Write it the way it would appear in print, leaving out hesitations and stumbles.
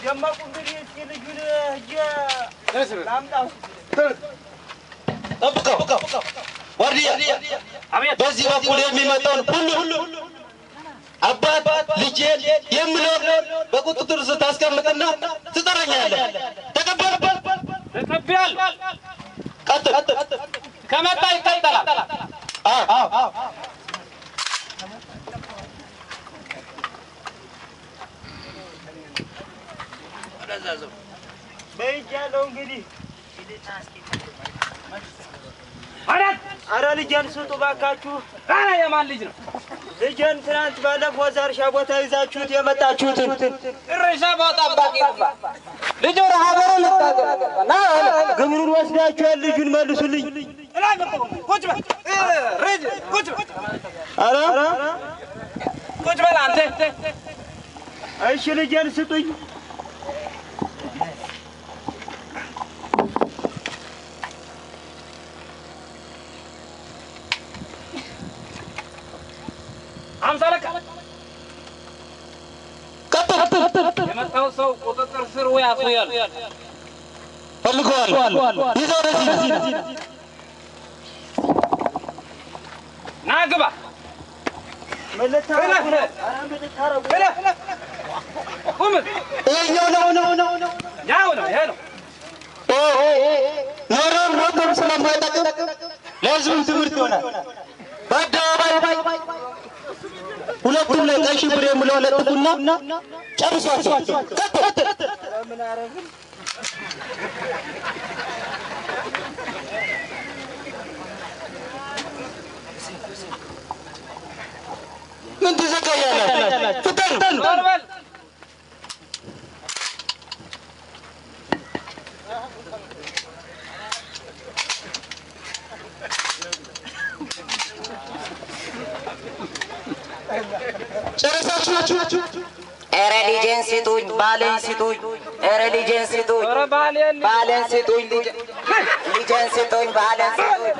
ደማቁ እንግዲህ እስኪ ልጁን ላምጣው ጠብቀው ወርዲያ በዚህ በኩል የሚመጣውን ሁሉ አባት ልጅ የምለው በቁጥጥር ስር ታስቀምጥና ትጠራኛለህ። ተቀበል። ቀጥል። ከመጣ ይቀጥላል። በእጃለው እንግዲህ ኧረ ልጄን ስጡ ባካችሁ። ኧረ የማን ልጅ ነው? ልጄን ትናንት ባለፈው ወዛ እርሻ ቦታ ይዛችሁት የመጣችሁትን እርሻ ቦታ ጠባቂ ልጁ ረሃበረ ልታገና ግብሩን ወስዳችኋል። ልጁን መልሱልኝ። ቁጭ በል ቁጭ በል። ኧረ ቁጭ በል አንተ። እሺ ልጄን ስጡኝ። አምሳለካ ቀጥል። የመጣው ሰው ቁጥጥር ስር ወይ አስያል ፈልገዋል። ይዘው ወደዚህ ና ግባ። ይኸኛው ነው። ያው ነው ይሄ ነው። ኖሮም ስለማይጠቅም ለህዝቡ ትምህርት ይሆናል። በአደባባይ ሁለቱም ላይ ቀይ ሽብር የምለው ለጥፉና ጨርሷቸው። ምን ትዘጋያለህ? ፍጠን። ጨረሳችሁ? ኧረ ልጄን ስጡኝ፣ ባሌን ስጡኝ። ኧረ ልጄን ስጡኝ፣ ባሌን ስጡኝ። ልጄን ስጡኝ፣ ባሌን ስጡኝ።